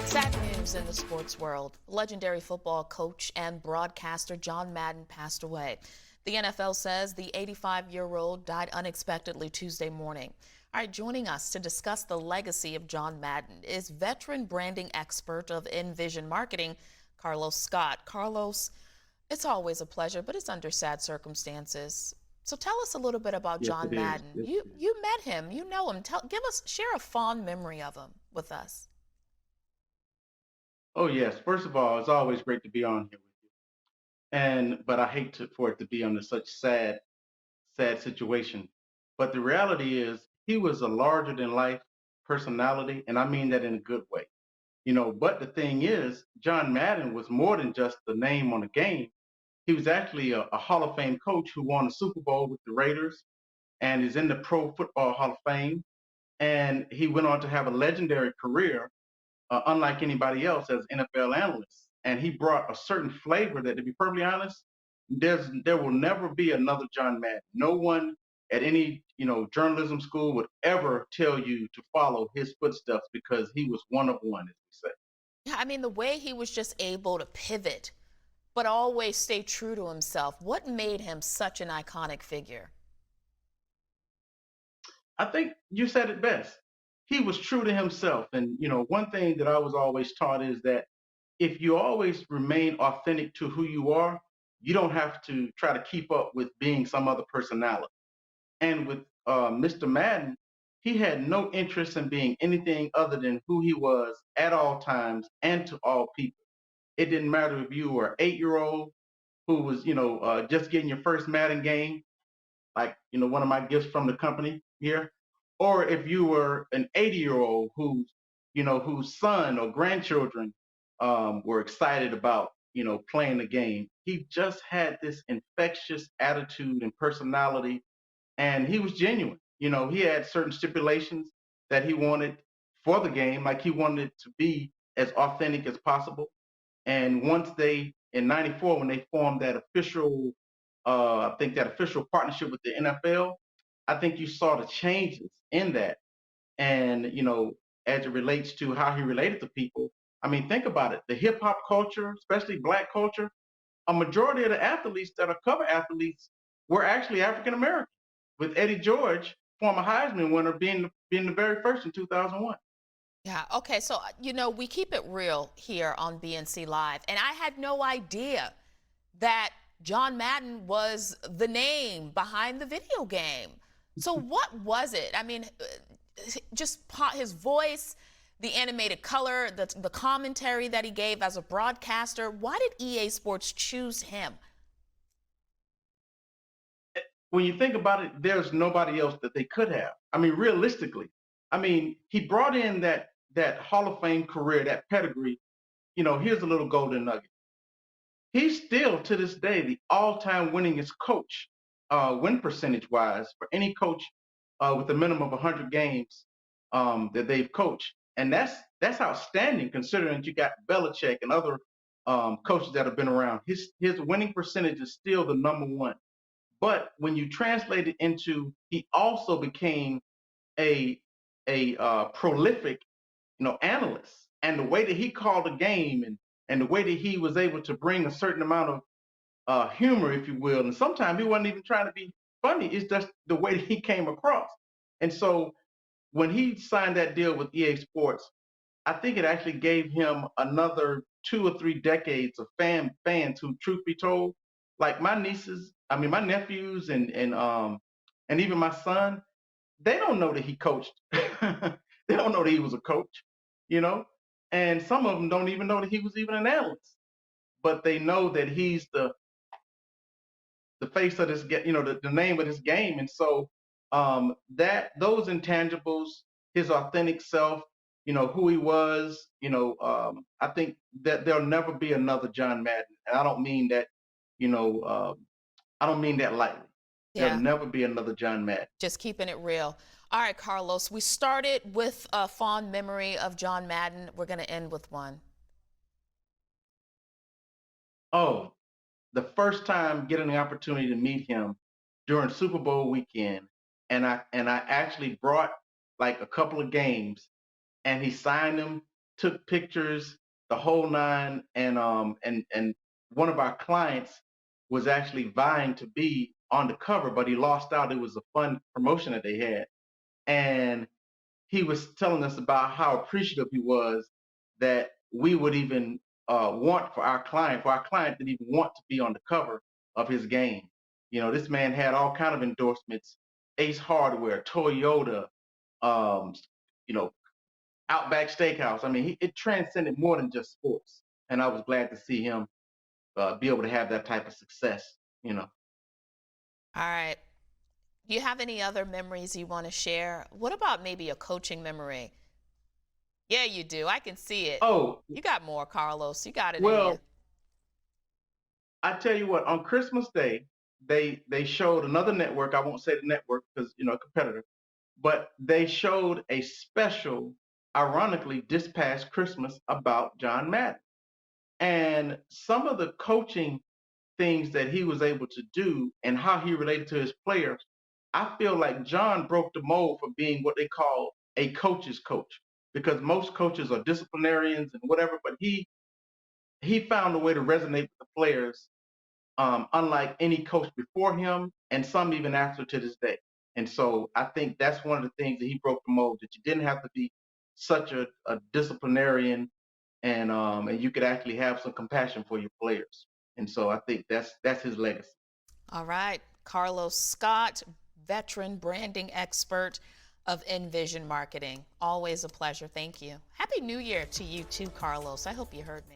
Sad news in the sports world. Legendary football coach and broadcaster John Madden passed away. The NFL says the 85-year-old died unexpectedly Tuesday morning. All right, joining us to discuss the legacy of John Madden is veteran branding expert of Envision Marketing, Carlos Scott. Carlos, it's always a pleasure, but it's under sad circumstances. So tell us a little bit about Yes, John it is. Madden. Yes, You it is. you met him, you know him. Share a fond memory of him with us. Oh, yes. First of all, it's always great to be on here with you. But I hate for it to be under such sad situation. But the reality is, he was a larger than life personality, and I mean that in a good way. But the thing is, John Madden was more than just the name on the game. He was actually a Hall of Fame coach who won a Super Bowl with the Raiders and is in the Pro Football Hall of Fame. And he went on to have a legendary career unlike anybody else as NFL analyst. And he brought a certain flavor that, to be perfectly honest, there will never be another John Madden. No one at any journalism school would ever tell you to follow his footsteps because he was one of one, as we say. Yeah, I mean, the way he was just able to pivot, but always stay true to himself. What made him such an iconic figure? I think you said it best. He was true to himself, and one thing that I was always taught is that if you always remain authentic to who you are, you don't have to try to keep up with being some other personality. And with Mr. Madden, he had no interest in being anything other than who he was at all times and to all people. It didn't matter if you were an 8-year-old who was, just getting your first Madden game, like, one of my gifts from the company here, or if you were an 80-year-old whose son or grandchildren were excited about, playing the game. He just had this infectious attitude and personality, and he was genuine. He had certain stipulations that he wanted for the game, like he wanted it to be as authentic as possible. And once they in '94, when they formed that official, I think that official partnership with the NFL, I think you saw the changes in that. And as it relates to how he related to people, I mean, think about it. The hip hop culture, especially black culture, a majority of the athletes that are cover athletes were actually African American, with Eddie George, former Heisman winner, being the very first in 2001. Yeah, okay, so, we keep it real here on BNC Live, and I had no idea that John Madden was the name behind the video game. So, what was it? I mean, just his voice, the animated color, the commentary that he gave as a broadcaster. Why did EA Sports choose him? When you think about it, there's nobody else that they could have. I mean, realistically, I mean, he brought in that Hall of Fame career, that pedigree. Here's a little golden nugget. He's still to this day the all-time winningest coach, win percentage wise, for any coach with a minimum of 100 games that they've coached, and that's outstanding considering that you got Belichick and other coaches that have been around. His winning percentage is still the number one. But when you translate it into, he also became a prolific, analyst, and the way that he called the game, and the way that he was able to bring a certain amount of humor, if you will, and sometimes he wasn't even trying to be funny. It's just the way that he came across. And so when he signed that deal with EA Sports, I think it actually gave him another 2 or 3 decades of fans who, truth be told, like my nieces, I mean my nephews and even my son, they don't know that he coached. They don't know that he was a coach, you know, and some of them don't even know that he was even an analyst. But they know that he's the face of this, the name of this game, and so that those intangibles, his authentic self, who he was, I think that there'll never be another John Madden, and I don't mean that, you know, I don't mean that lightly. There'll Yeah, never be another John Madden. just keeping it real. All right, Carlos, we started with a fond memory of John Madden. We're going to end with one. Oh, the first time getting the opportunity to meet him during Super Bowl weekend, and I actually brought like a couple of games, and he signed them took pictures, the whole nine, and one of our clients was actually vying to be on the cover, but he lost out. It was a fun promotion that they had, and he was telling us about how appreciative he was that we would even want for our client didn't even want to be on the cover of his game. You know, this man had all kind of endorsements, Ace Hardware, Toyota, um, you know, Outback Steakhouse. I mean, it transcended more than just sports, and I was glad to see him be able to have that type of success. You know. All right. Do you have any other memories you want to share? What about maybe a coaching memory? Yeah, you do. I can see it. Oh You got more, Carlos. You got it in you. well, I tell you what. On Christmas Day, they showed another network. I won't say the network because a competitor, but they showed a special, ironically, this past Christmas about John Madden and some of the coaching things that he was able to do and how he related to his players. I feel like John broke the mold for being what they call a coach's coach because most coaches are disciplinarians and whatever, but he found a way to resonate with the players, unlike any coach before him and some even after to this day. And so I think that's one of the things that he broke the mold, that you didn't have to be such a disciplinarian, and you could actually have some compassion for your players. And so I think that's his legacy. All right. Carlos Scott, veteran branding expert of Envision Marketing. Always a pleasure. Thank you. Happy New Year to you too, Carlos. I hope you heard me.